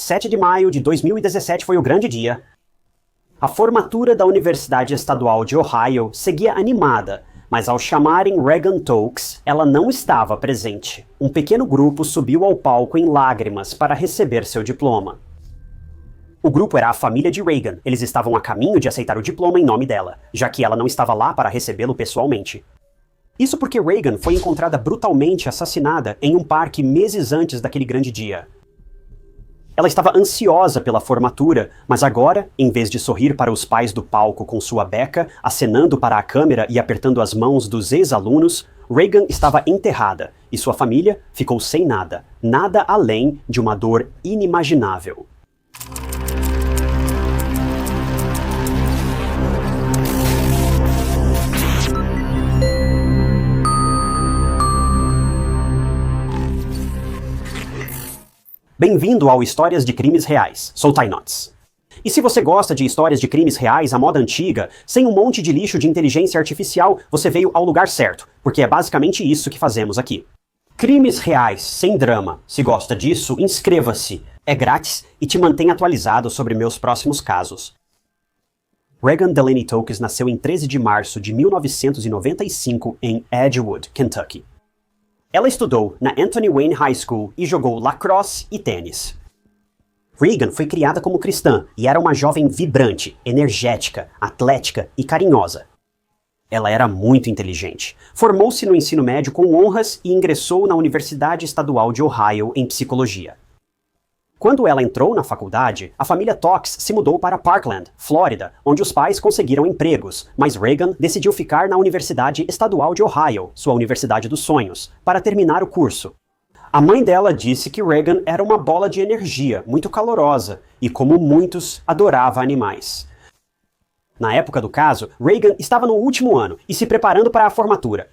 7 de maio de 2017 foi o grande dia. A formatura da Universidade Estadual de Ohio seguia animada, mas ao chamarem Reagan Tokes, ela não estava presente. Um pequeno grupo subiu ao palco em lágrimas para receber seu diploma. O grupo era a família de Reagan. Eles estavam a caminho de aceitar o diploma em nome dela, já que ela não estava lá para recebê-lo pessoalmente. Isso porque Reagan foi encontrada brutalmente assassinada em um parque meses antes daquele grande dia. Ela estava ansiosa pela formatura, mas agora, em vez de sorrir para os pais do palco com sua beca, acenando para a câmera e apertando as mãos dos ex-alunos, Reagan estava enterrada e sua família ficou sem nada, nada além de uma dor inimaginável. Bem-vindo ao Histórias de Crimes Reais. Sou Ty Notts. E se você gosta de histórias de crimes reais à moda antiga, sem um monte de lixo de inteligência artificial, você veio ao lugar certo, porque é basicamente isso que fazemos aqui. Crimes reais, sem drama. Se gosta disso, inscreva-se. É grátis e te mantém atualizado sobre meus próximos casos. Reagan Delaney Tokes nasceu em 13 de março de 1995 em Edgewood, Kentucky. Ela estudou na Anthony Wayne High School e jogou lacrosse e tênis. Reagan foi criada como cristã e era uma jovem vibrante, energética, atlética e carinhosa. Ela era muito inteligente. Formou-se no ensino médio com honras e ingressou na Universidade Estadual de Ohio em psicologia. Quando ela entrou na faculdade, a família Tokes se mudou para Parkland, Flórida, onde os pais conseguiram empregos, mas Reagan decidiu ficar na Universidade Estadual de Ohio, sua universidade dos sonhos, para terminar o curso. A mãe dela disse que Reagan era uma bola de energia, muito calorosa, e como muitos, adorava animais. Na época do caso, Reagan estava no último ano e se preparando para a formatura.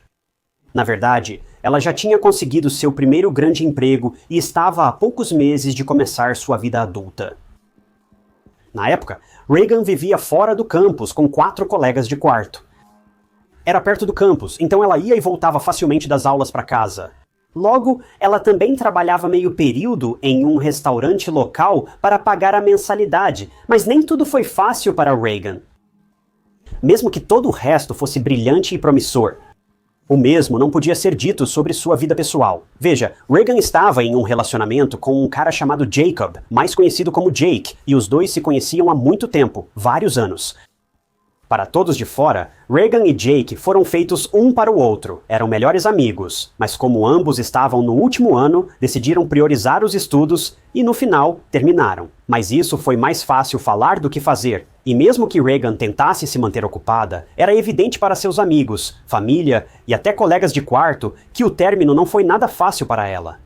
Na verdade, ela já tinha conseguido seu primeiro grande emprego e estava a poucos meses de começar sua vida adulta. Na época, Reagan vivia fora do campus com 4 colegas de quarto. Era perto do campus, então ela ia e voltava facilmente das aulas para casa. Logo, ela também trabalhava meio período em um restaurante local para pagar a mensalidade, mas nem tudo foi fácil para Reagan. Mesmo que todo o resto fosse brilhante e promissor, o mesmo não podia ser dito sobre sua vida pessoal. Veja, Reagan estava em um relacionamento com um cara chamado Jacob, mais conhecido como Jake, e os dois se conheciam há muito tempo, vários anos. Para todos de fora, Reagan e Jake foram feitos um para o outro, eram melhores amigos, mas como ambos estavam no último ano, decidiram priorizar os estudos e no final terminaram. Mas isso foi mais fácil falar do que fazer, e mesmo que Reagan tentasse se manter ocupada, era evidente para seus amigos, família e até colegas de quarto que o término não foi nada fácil para ela.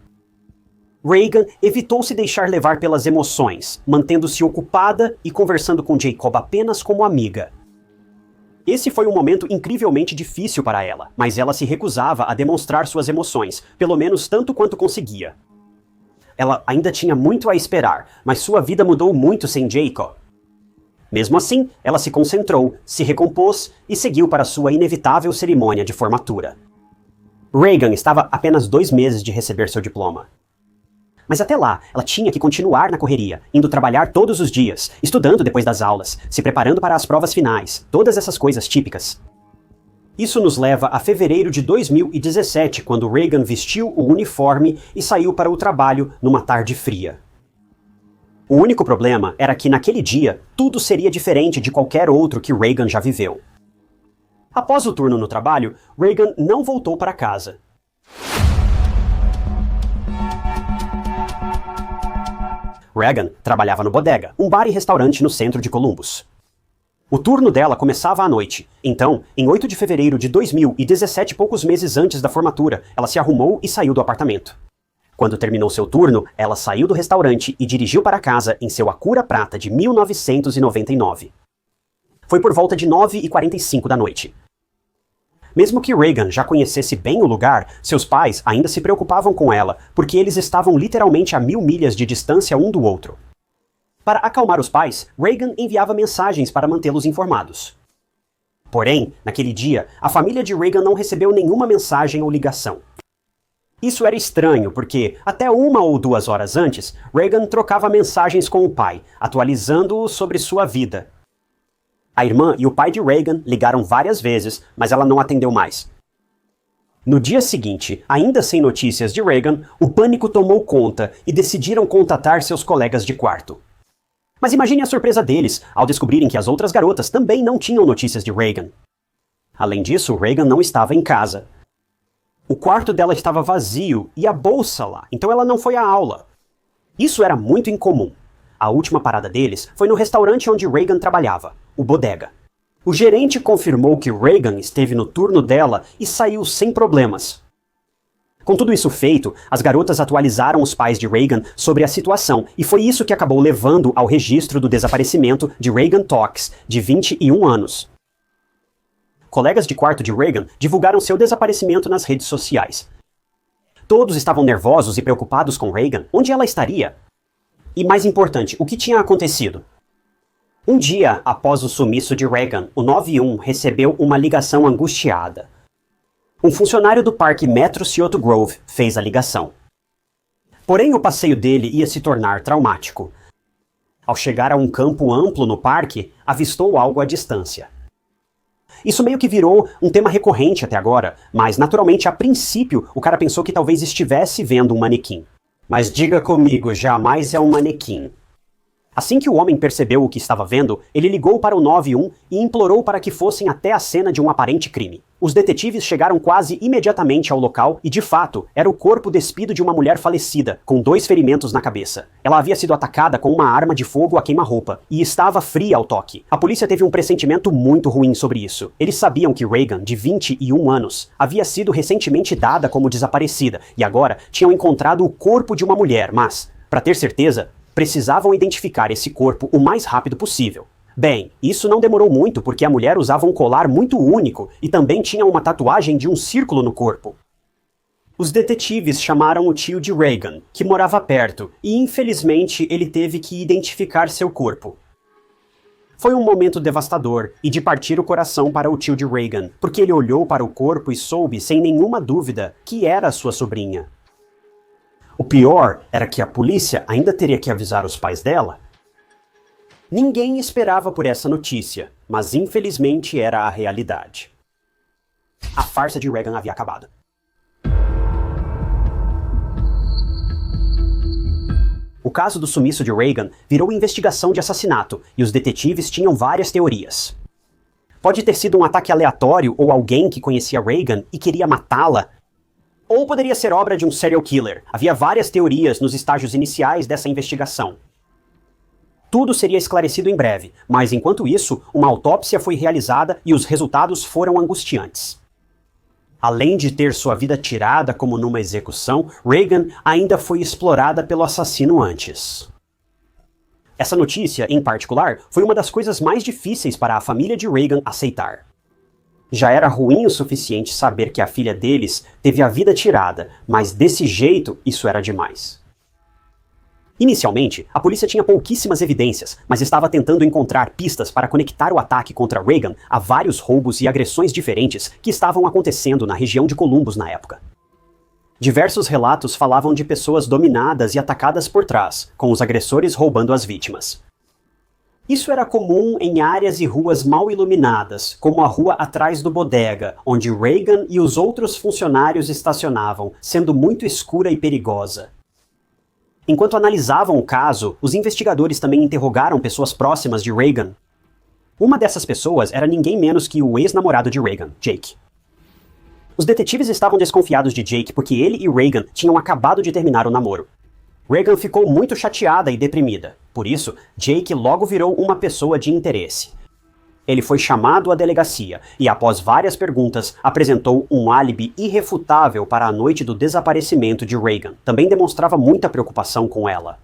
Reagan evitou se deixar levar pelas emoções, mantendo-se ocupada e conversando com Jacob apenas como amiga. Esse foi um momento incrivelmente difícil para ela, mas ela se recusava a demonstrar suas emoções, pelo menos tanto quanto conseguia. Ela ainda tinha muito a esperar, mas sua vida mudou muito sem Jacob. Mesmo assim, ela se concentrou, se recompôs e seguiu para sua inevitável cerimônia de formatura. Reagan estava a apenas 2 meses de receber seu diploma. Mas até lá, ela tinha que continuar na correria, indo trabalhar todos os dias, estudando depois das aulas, se preparando para as provas finais, todas essas coisas típicas. Isso nos leva a fevereiro de 2017, quando Reagan vestiu o uniforme e saiu para o trabalho numa tarde fria. O único problema era que naquele dia, tudo seria diferente de qualquer outro que Reagan já viveu. Após o turno no trabalho, Reagan não voltou para casa. Reagan trabalhava no Bodega, um bar e restaurante no centro de Columbus. O turno dela começava à noite, então, em 8 de fevereiro de 2017, poucos meses antes da formatura, ela se arrumou e saiu do apartamento. Quando terminou seu turno, ela saiu do restaurante e dirigiu para casa em seu Acura prata de 1999. Foi por volta de 9h45 da noite. Mesmo que Reagan já conhecesse bem o lugar, seus pais ainda se preocupavam com ela, porque eles estavam literalmente a 1000 milhas de distância um do outro. Para acalmar os pais, Reagan enviava mensagens para mantê-los informados. Porém, naquele dia, a família de Reagan não recebeu nenhuma mensagem ou ligação. Isso era estranho, porque até 1 ou 2 horas antes, Reagan trocava mensagens com o pai, atualizando-o sobre sua vida. A irmã e o pai de Reagan ligaram várias vezes, mas ela não atendeu mais. No dia seguinte, ainda sem notícias de Reagan, o pânico tomou conta e decidiram contatar seus colegas de quarto. Mas imagine a surpresa deles ao descobrirem que as outras garotas também não tinham notícias de Reagan. Além disso, Reagan não estava em casa. O quarto dela estava vazio e a bolsa lá, então ela não foi à aula. Isso era muito incomum. A última parada deles foi no restaurante onde Reagan trabalhava, o Bodega. O gerente confirmou que Reagan esteve no turno dela e saiu sem problemas. Com tudo isso feito, as garotas atualizaram os pais de Reagan sobre a situação e foi isso que acabou levando ao registro do desaparecimento de Reagan Talks, de 21 anos. Colegas de quarto de Reagan divulgaram seu desaparecimento nas redes sociais. Todos estavam nervosos e preocupados com Reagan. Onde ela estaria? E mais importante, o que tinha acontecido? Um dia após o sumiço de Reagan, o 91 recebeu uma ligação angustiada. Um funcionário do parque Metro Scioto Grove fez a ligação. Porém, o passeio dele ia se tornar traumático. Ao chegar a um campo amplo no parque, avistou algo à distância. Isso meio que virou um tema recorrente até agora, mas naturalmente a princípio o cara pensou que talvez estivesse vendo um manequim. Mas diga comigo, jamais é um manequim. Assim que o homem percebeu o que estava vendo, ele ligou para o 91 e implorou para que fossem até a cena de um aparente crime. Os detetives chegaram quase imediatamente ao local e, de fato, era o corpo despido de uma mulher falecida, com 2 ferimentos na cabeça. Ela havia sido atacada com uma arma de fogo a queima-roupa e estava fria ao toque. A polícia teve um pressentimento muito ruim sobre isso. Eles sabiam que Reagan, de 21 anos, havia sido recentemente dada como desaparecida e agora tinham encontrado o corpo de uma mulher, mas, para ter certeza, precisavam identificar esse corpo o mais rápido possível. Bem, isso não demorou muito porque a mulher usava um colar muito único e também tinha uma tatuagem de um círculo no corpo. Os detetives chamaram o tio de Reagan, que morava perto, e infelizmente ele teve que identificar seu corpo. Foi um momento devastador e de partir o coração para o tio de Reagan, porque ele olhou para o corpo e soube sem nenhuma dúvida que era sua sobrinha. O pior era que a polícia ainda teria que avisar os pais dela. Ninguém esperava por essa notícia, mas infelizmente era a realidade. A farsa de Reagan havia acabado. O caso do sumiço de Reagan virou investigação de assassinato e os detetives tinham várias teorias. Pode ter sido um ataque aleatório ou alguém que conhecia Reagan e queria matá-la. Ou poderia ser obra de um serial killer. Havia várias teorias nos estágios iniciais dessa investigação. Tudo seria esclarecido em breve, mas enquanto isso, uma autópsia foi realizada e os resultados foram angustiantes. Além de ter sua vida tirada como numa execução, Reagan ainda foi explorada pelo assassino antes. Essa notícia, em particular, foi uma das coisas mais difíceis para a família de Reagan aceitar. Já era ruim o suficiente saber que a filha deles teve a vida tirada, mas desse jeito isso era demais. Inicialmente, a polícia tinha pouquíssimas evidências, mas estava tentando encontrar pistas para conectar o ataque contra Reagan a vários roubos e agressões diferentes que estavam acontecendo na região de Columbus na época. Diversos relatos falavam de pessoas dominadas e atacadas por trás, com os agressores roubando as vítimas. Isso era comum em áreas e ruas mal iluminadas, como a rua atrás do Bodega, onde Reagan e os outros funcionários estacionavam, sendo muito escura e perigosa. Enquanto analisavam o caso, os investigadores também interrogaram pessoas próximas de Reagan. Uma dessas pessoas era ninguém menos que o ex-namorado de Reagan, Jake. Os detetives estavam desconfiados de Jake porque ele e Reagan tinham acabado de terminar o namoro. Reagan ficou muito chateada e deprimida. Por isso, Jake logo virou uma pessoa de interesse. Ele foi chamado à delegacia e, após várias perguntas, apresentou um álibi irrefutável para a noite do desaparecimento de Reagan. Também demonstrava muita preocupação com ela.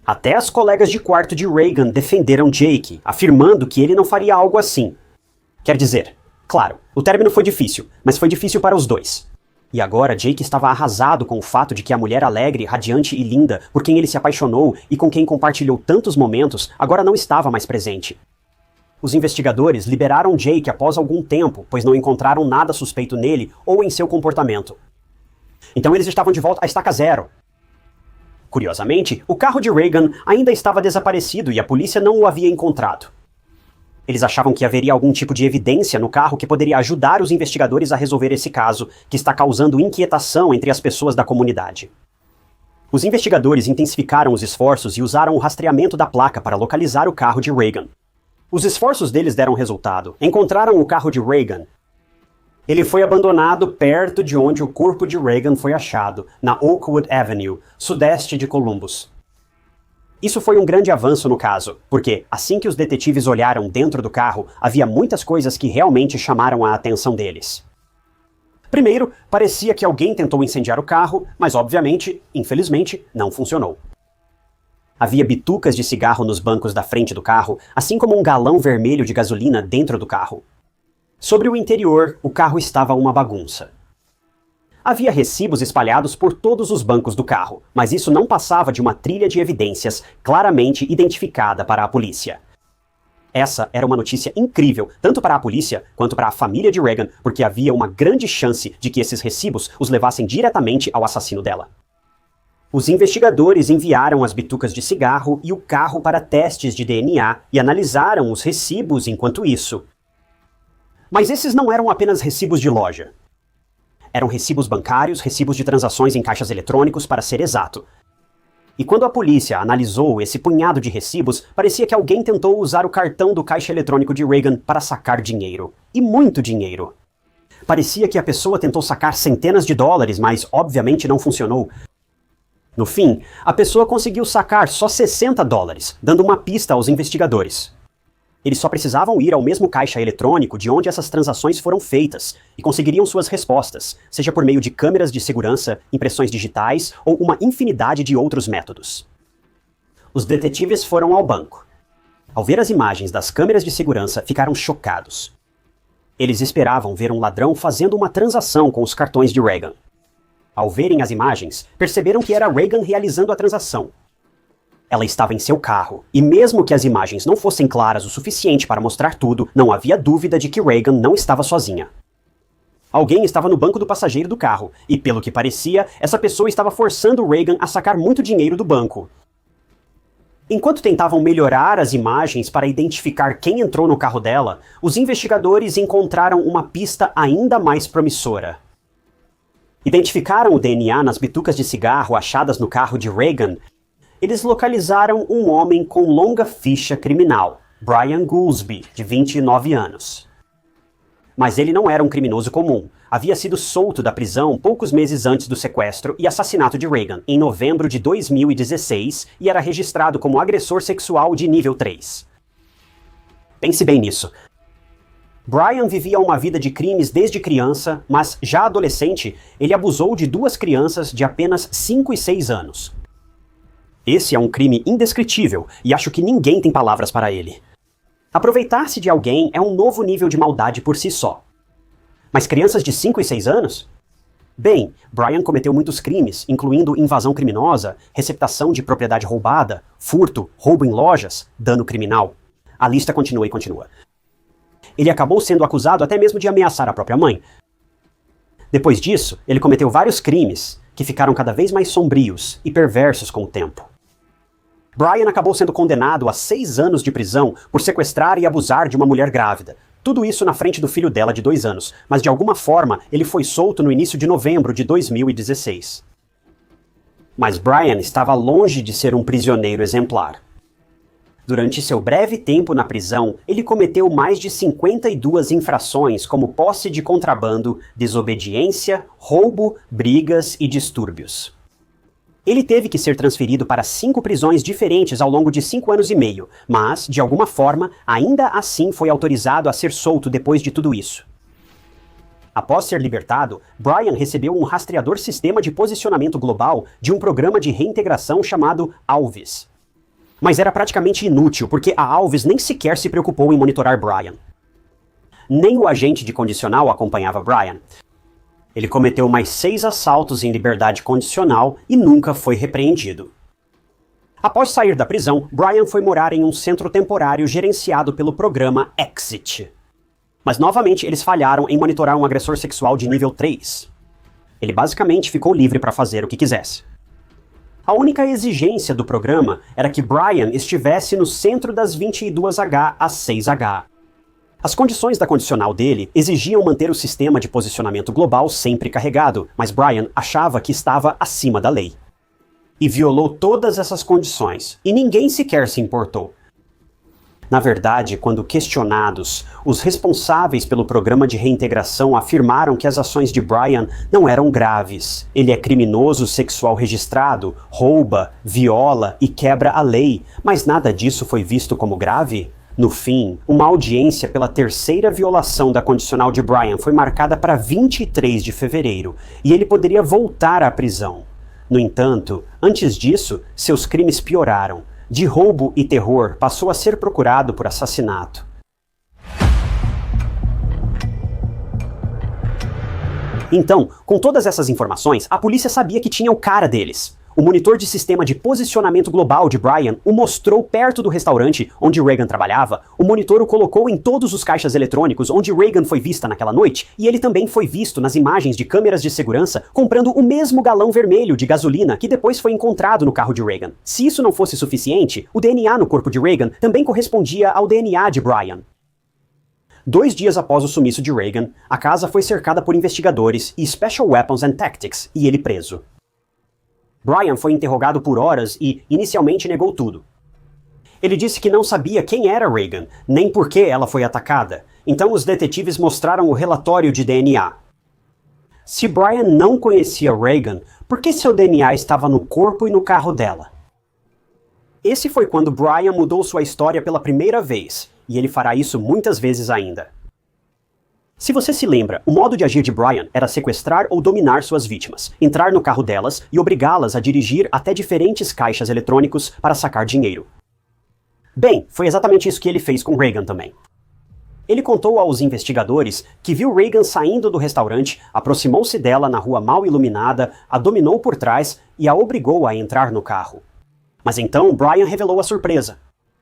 Até as colegas de quarto de Reagan defenderam Jake, afirmando que ele não faria algo assim. Quer dizer, claro, o término foi difícil, mas foi difícil para os dois. E agora Jake estava arrasado com o fato de que a mulher alegre, radiante e linda, por quem ele se apaixonou e com quem compartilhou tantos momentos, agora não estava mais presente. Os investigadores liberaram Jake após algum tempo, pois não encontraram nada suspeito nele ou em seu comportamento. Então eles estavam de volta à estaca zero. Curiosamente, o carro de Reagan ainda estava desaparecido e a polícia não o havia encontrado. Eles achavam que haveria algum tipo de evidência no carro que poderia ajudar os investigadores a resolver esse caso, que está causando inquietação entre as pessoas da comunidade. Os investigadores intensificaram os esforços e usaram o rastreamento da placa para localizar o carro de Reagan. Os esforços deles deram resultado. Encontraram o carro de Reagan. Ele foi abandonado perto de onde o corpo de Reagan foi achado, na Oakwood Avenue, sudeste de Columbus. Isso foi um grande avanço no caso, porque, assim que os detetives olharam dentro do carro, havia muitas coisas que realmente chamaram a atenção deles. Primeiro, parecia que alguém tentou incendiar o carro, mas obviamente, infelizmente, não funcionou. Havia bitucas de cigarro nos bancos da frente do carro, assim como um galão vermelho de gasolina dentro do carro. Sobre o interior, o carro estava uma bagunça. Havia recibos espalhados por todos os bancos do carro, mas isso não passava de uma trilha de evidências claramente identificada para a polícia. Essa era uma notícia incrível, tanto para a polícia quanto para a família de Reagan, porque havia uma grande chance de que esses recibos os levassem diretamente ao assassino dela. Os investigadores enviaram as bitucas de cigarro e o carro para testes de DNA e analisaram os recibos enquanto isso. Mas esses não eram apenas recibos de loja. Eram recibos bancários, recibos de transações em caixas eletrônicos, para ser exato. E quando a polícia analisou esse punhado de recibos, parecia que alguém tentou usar o cartão do caixa eletrônico de Reagan para sacar dinheiro. E muito dinheiro. Parecia que a pessoa tentou sacar centenas de dólares, mas obviamente não funcionou. No fim, a pessoa conseguiu sacar só 60 dólares, dando uma pista aos investigadores. Eles só precisavam ir ao mesmo caixa eletrônico de onde essas transações foram feitas e conseguiriam suas respostas, seja por meio de câmeras de segurança, impressões digitais ou uma infinidade de outros métodos. Os detetives foram ao banco. Ao ver as imagens das câmeras de segurança, ficaram chocados. Eles esperavam ver um ladrão fazendo uma transação com os cartões de Reagan. Ao verem as imagens, perceberam que era Reagan realizando a transação. Ela estava em seu carro, e mesmo que as imagens não fossem claras o suficiente para mostrar tudo, não havia dúvida de que Reagan não estava sozinha. Alguém estava no banco do passageiro do carro, e pelo que parecia, essa pessoa estava forçando Reagan a sacar muito dinheiro do banco. Enquanto tentavam melhorar as imagens para identificar quem entrou no carro dela, os investigadores encontraram uma pista ainda mais promissora. Identificaram o DNA nas bitucas de cigarro achadas no carro de Reagan. Eles localizaram um homem com longa ficha criminal, Brian Goolsbee, de 29 anos. Mas ele não era um criminoso comum. Havia sido solto da prisão poucos meses antes do sequestro e assassinato de Reagan, em novembro de 2016, e era registrado como agressor sexual de nível 3. Pense bem nisso. Brian vivia uma vida de crimes desde criança, mas já adolescente, ele abusou de 2 crianças de apenas 5 e 6 anos. Esse é um crime indescritível, e acho que ninguém tem palavras para ele. Aproveitar-se de alguém é um novo nível de maldade por si só. Mas crianças de 5 e 6 anos? Bem, Brian cometeu muitos crimes, incluindo invasão criminosa, receptação de propriedade roubada, furto, roubo em lojas, dano criminal. A lista continua e continua. Ele acabou sendo acusado até mesmo de ameaçar a própria mãe. Depois disso, ele cometeu vários crimes, que ficaram cada vez mais sombrios e perversos com o tempo. Brian acabou sendo condenado a 6 anos de prisão por sequestrar e abusar de uma mulher grávida. Tudo isso na frente do filho dela de 2 anos, mas de alguma forma ele foi solto no início de novembro de 2016. Mas Brian estava longe de ser um prisioneiro exemplar. Durante seu breve tempo na prisão, ele cometeu mais de 52 infrações como posse de contrabando, desobediência, roubo, brigas e distúrbios. Ele teve que ser transferido para 5 prisões diferentes ao longo de 5 anos e meio, mas, de alguma forma, ainda assim foi autorizado a ser solto depois de tudo isso. Após ser libertado, Brian recebeu um rastreador sistema de posicionamento global de um programa de reintegração chamado ALVIS. Mas era praticamente inútil, porque a ALVIS nem sequer se preocupou em monitorar Brian. Nem o agente de condicional acompanhava Brian. Ele cometeu mais 6 assaltos em liberdade condicional e nunca foi repreendido. Após sair da prisão, Brian foi morar em um centro temporário gerenciado pelo programa Exit. Mas novamente eles falharam em monitorar um agressor sexual de nível 3. Ele basicamente ficou livre para fazer o que quisesse. A única exigência do programa era que Brian estivesse no centro das 22H às 6H. As condições da condicional dele exigiam manter o sistema de posicionamento global sempre carregado, mas Brian achava que estava acima da lei. E violou todas essas condições, e ninguém sequer se importou. Na verdade, quando questionados, os responsáveis pelo programa de reintegração afirmaram que as ações de Brian não eram graves. Ele é criminoso sexual registrado, rouba, viola e quebra a lei, mas nada disso foi visto como grave? No fim, uma audiência pela terceira violação da condicional de Brian foi marcada para 23 de fevereiro, e ele poderia voltar à prisão. No entanto, antes disso, seus crimes pioraram. De roubo e terror, passou a ser procurado por assassinato. Então, com todas essas informações, a polícia sabia que tinha o cara deles. O monitor de sistema de posicionamento global de Brian o mostrou perto do restaurante onde Reagan trabalhava. O monitor o colocou em todos os caixas eletrônicos onde Reagan foi vista naquela noite, e ele também foi visto nas imagens de câmeras de segurança comprando o mesmo galão vermelho de gasolina que depois foi encontrado no carro de Reagan. Se isso não fosse suficiente, o DNA no corpo de Reagan também correspondia ao DNA de Brian. 2 dias após o sumiço de Reagan, a casa foi cercada por investigadores e Special Weapons and Tactics, e ele preso. Brian foi interrogado por horas e, inicialmente, negou tudo. Ele disse que não sabia quem era Reagan, nem por que ela foi atacada. Então os detetives mostraram o relatório de DNA. Se Brian não conhecia Reagan, por que seu DNA estava no corpo e no carro dela? Esse foi quando Brian mudou sua história pela primeira vez, e ele fará isso muitas vezes ainda. Se você se lembra, o modo de agir de Brian era sequestrar ou dominar suas vítimas, entrar no carro delas e obrigá-las a dirigir até diferentes caixas eletrônicos para sacar dinheiro. Bem, foi exatamente isso que ele fez com Reagan também. Ele contou aos investigadores que viu Reagan saindo do restaurante, aproximou-se dela na rua mal iluminada, a dominou por trás e a obrigou a entrar no carro. Mas então Brian revelou a surpresa.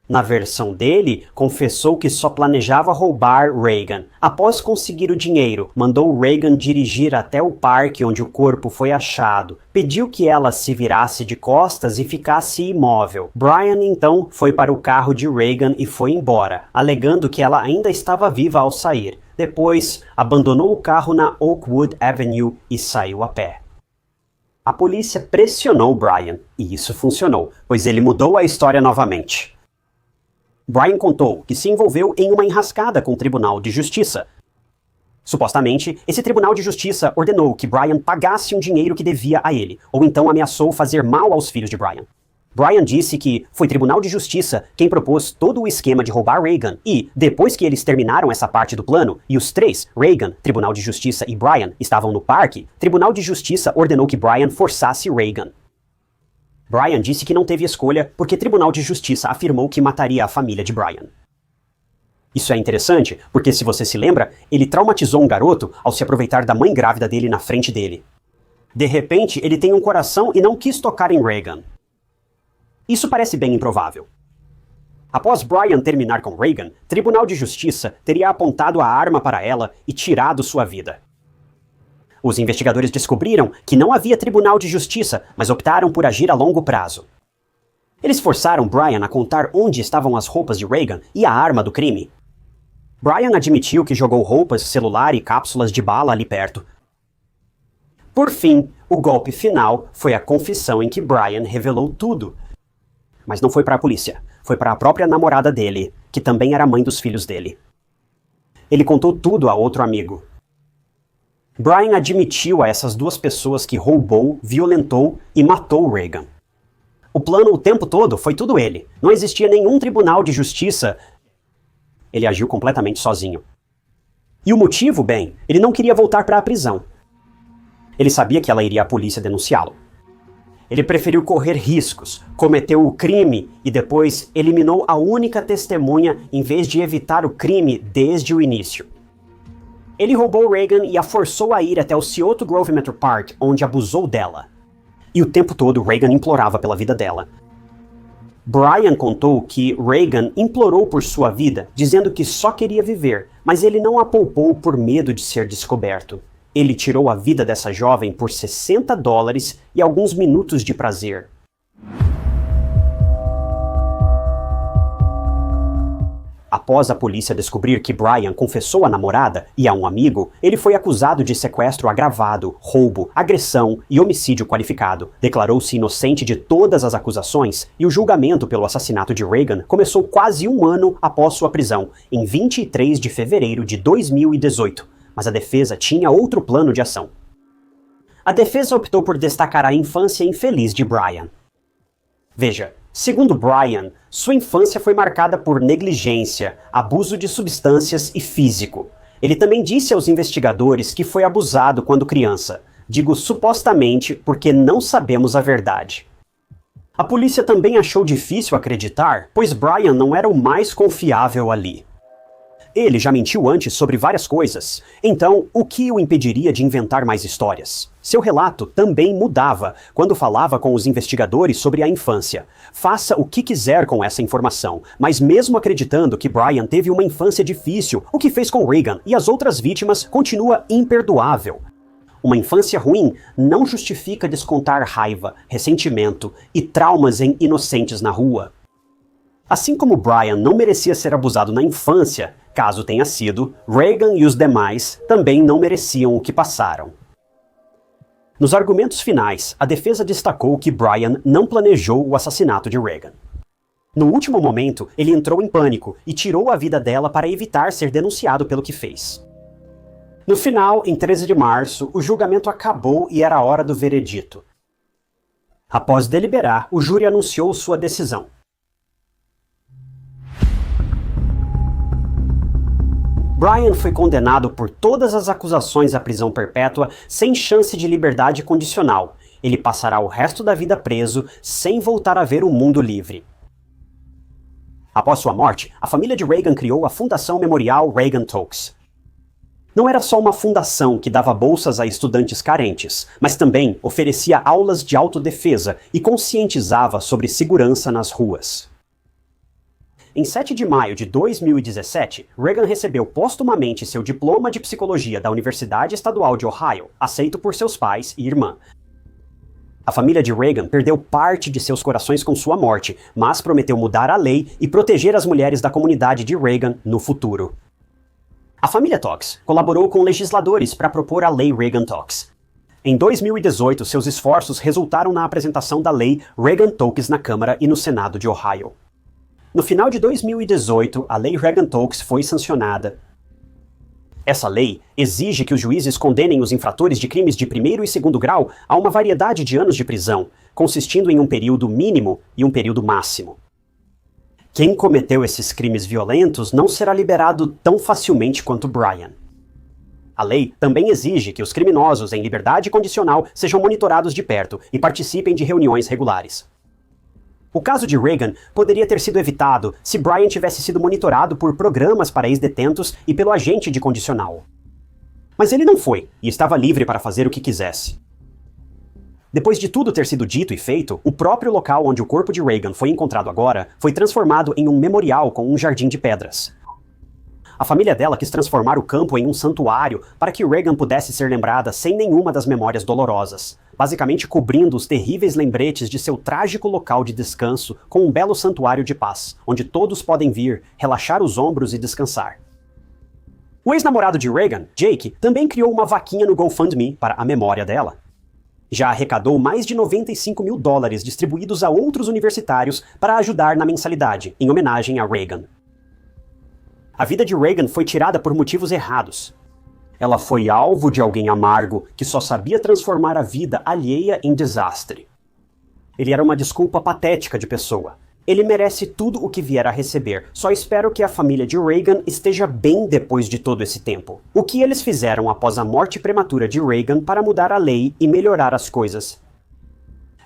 Na versão dele, confessou que só planejava roubar Reagan. Após conseguir o dinheiro, mandou Reagan dirigir até o parque onde o corpo foi achado. Pediu que ela se virasse de costas e ficasse imóvel. Brian então foi para o carro de Reagan e foi embora, alegando que ela ainda estava viva ao sair. Depois, abandonou o carro na Oakwood Avenue e saiu a pé. A polícia pressionou Brian, e isso funcionou, pois ele mudou a história novamente. Brian contou que se envolveu em uma enrascada com o Tribunal de Justiça. Supostamente, esse Tribunal de Justiça ordenou que Brian pagasse um dinheiro que devia a ele, ou então ameaçou fazer mal aos filhos de Brian. Brian disse que foi Tribunal de Justiça quem propôs todo o esquema de roubar Reagan e, depois que eles terminaram essa parte do plano, e os três, Reagan, Tribunal de Justiça e Brian, estavam no parque, Tribunal de Justiça ordenou que Brian forçasse Reagan. Brian disse que não teve escolha porque Tribunal de Justiça afirmou que mataria a família de Brian. Isso é interessante porque, se você se lembra, ele traumatizou um garoto ao se aproveitar da mãe grávida dele na frente dele. De repente, ele tem um coração e não quis tocar em Reagan. Isso parece bem improvável. Após Brian terminar com Reagan, Tribunal de Justiça teria apontado a arma para ela e tirado sua vida. Os investigadores descobriram que não havia Tribunal de Justiça, mas optaram por agir a longo prazo. Eles forçaram Brian a contar onde estavam as roupas de Reagan e a arma do crime. Brian admitiu que jogou roupas, celular e cápsulas de bala ali perto. Por fim, o golpe final foi a confissão em que Brian revelou tudo. Mas não foi para a polícia, foi para a própria namorada dele, que também era mãe dos filhos dele. Ele contou tudo a outro amigo. Brian admitiu a essas duas pessoas que roubou, violentou e matou Reagan. O plano o tempo todo foi tudo ele. Não existia nenhum tribunal de justiça. Ele agiu completamente sozinho. E o motivo, bem, ele não queria voltar para a prisão. Ele sabia que ela iria à polícia denunciá-lo. Ele preferiu correr riscos, cometeu o crime e depois eliminou a única testemunha em vez de evitar o crime desde o início. Ele roubou Reagan e a forçou a ir até o Scioto Grove Metro Park, onde abusou dela. E o tempo todo Reagan implorava pela vida dela. Brian contou que Reagan implorou por sua vida, dizendo que só queria viver, mas ele não a poupou por medo de ser descoberto. Ele tirou a vida dessa jovem por $60 e alguns minutos de prazer. Após a polícia descobrir que Brian confessou à namorada e a um amigo, ele foi acusado de sequestro agravado, roubo, agressão e homicídio qualificado. Declarou-se inocente de todas as acusações e o julgamento pelo assassinato de Reagan começou quase um ano após sua prisão, em 23 de fevereiro de 2018. Mas a defesa tinha outro plano de ação. A defesa optou por destacar a infância infeliz de Brian. Veja, segundo Brian, sua infância foi marcada por negligência, abuso de substâncias e físico. Ele também disse aos investigadores que foi abusado quando criança. Digo supostamente porque não sabemos a verdade. A polícia também achou difícil acreditar, pois Brian não era o mais confiável ali. Ele já mentiu antes sobre várias coisas, então o que o impediria de inventar mais histórias? Seu relato também mudava quando falava com os investigadores sobre a infância. Faça o que quiser com essa informação, mas mesmo acreditando que Brian teve uma infância difícil, o que fez com Reagan e as outras vítimas continua imperdoável. Uma infância ruim não justifica descontar raiva, ressentimento e traumas em inocentes na rua. Assim como Brian não merecia ser abusado na infância, caso tenha sido, Reagan e os demais também não mereciam o que passaram. Nos argumentos finais, a defesa destacou que Brian não planejou o assassinato de Reagan. No último momento, ele entrou em pânico e tirou a vida dela para evitar ser denunciado pelo que fez. No final, em 13 de março, o julgamento acabou e era a hora do veredito. Após deliberar, o júri anunciou sua decisão. Brian foi condenado por todas as acusações à prisão perpétua sem chance de liberdade condicional. Ele passará o resto da vida preso, sem voltar a ver o mundo livre. Após sua morte, a família de Reagan criou a Fundação Memorial Reagan Talks. Não era só uma fundação que dava bolsas a estudantes carentes, mas também oferecia aulas de autodefesa e conscientizava sobre segurança nas ruas. Em 7 de maio de 2017, Reagan recebeu póstumamente seu diploma de psicologia da Universidade Estadual de Ohio, aceito por seus pais e irmã. A família de Reagan perdeu parte de seus corações com sua morte, mas prometeu mudar a lei e proteger as mulheres da comunidade de Reagan no futuro. A família Talks colaborou com legisladores para propor a Lei Reagan Talks. Em 2018, seus esforços resultaram na apresentação da Lei Reagan Talks na Câmara e no Senado de Ohio. No final de 2018, a Lei Reagan Talks foi sancionada. Essa lei exige que os juízes condenem os infratores de crimes de primeiro e segundo grau a uma variedade de anos de prisão, consistindo em um período mínimo e um período máximo. Quem cometeu esses crimes violentos não será liberado tão facilmente quanto Brian. A lei também exige que os criminosos em liberdade condicional sejam monitorados de perto e participem de reuniões regulares. O caso de Reagan poderia ter sido evitado se Brian tivesse sido monitorado por programas para ex-detentos e pelo agente de condicional. Mas ele não foi, e estava livre para fazer o que quisesse. Depois de tudo ter sido dito e feito, o próprio local onde o corpo de Reagan foi encontrado agora foi transformado em um memorial com um jardim de pedras. A família dela quis transformar o campo em um santuário para que Reagan pudesse ser lembrada sem nenhuma das memórias dolorosas, basicamente cobrindo os terríveis lembretes de seu trágico local de descanso com um belo santuário de paz, onde todos podem vir, relaxar os ombros e descansar. O ex-namorado de Reagan, Jake, também criou uma vaquinha no GoFundMe para a memória dela. Já arrecadou mais de $95 mil distribuídos a outros universitários para ajudar na mensalidade, em homenagem a Reagan. A vida de Reagan foi tirada por motivos errados. Ela foi alvo de alguém amargo que só sabia transformar a vida alheia em desastre. Ele era uma desculpa patética de pessoa. Ele merece tudo o que vier a receber. Só espero que a família de Reagan esteja bem depois de todo esse tempo. O que eles fizeram após a morte prematura de Reagan para mudar a lei e melhorar as coisas?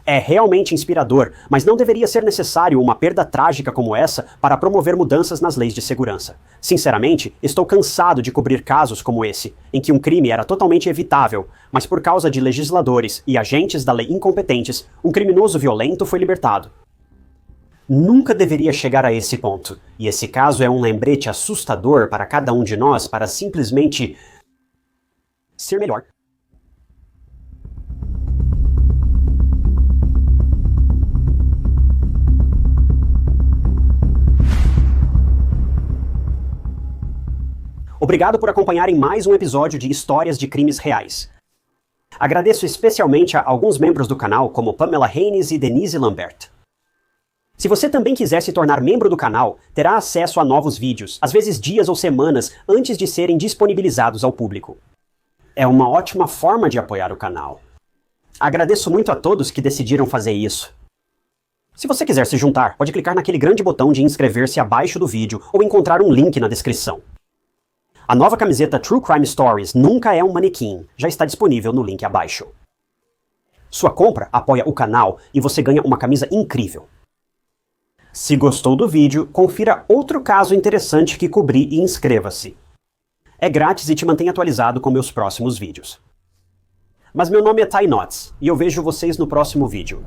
É realmente inspirador, mas não deveria ser necessário uma perda trágica como essa para promover mudanças nas leis de segurança. Sinceramente, estou cansado de cobrir casos como esse, em que um crime era totalmente evitável, mas por causa de legisladores e agentes da lei incompetentes, um criminoso violento foi libertado. Nunca deveria chegar a esse ponto, e esse caso é um lembrete assustador para cada um de nós para simplesmente ser melhor. Obrigado por acompanharem mais um episódio de Histórias de Crimes Reais. Agradeço especialmente a alguns membros do canal, como Pamela Haynes e Denise Lambert. Se você também quiser se tornar membro do canal, terá acesso a novos vídeos, às vezes dias ou semanas antes de serem disponibilizados ao público. É uma ótima forma de apoiar o canal. Agradeço muito a todos que decidiram fazer isso. Se você quiser se juntar, pode clicar naquele grande botão de inscrever-se abaixo do vídeo ou encontrar um link na descrição. A nova camiseta True Crime Stories Nunca é um Manequim já está disponível no link abaixo. Sua compra apoia o canal e você ganha uma camisa incrível. Se gostou do vídeo, confira outro caso interessante que cobri e inscreva-se. É grátis e te mantém atualizado com meus próximos vídeos. Mas meu nome é Ty Notts e eu vejo vocês no próximo vídeo.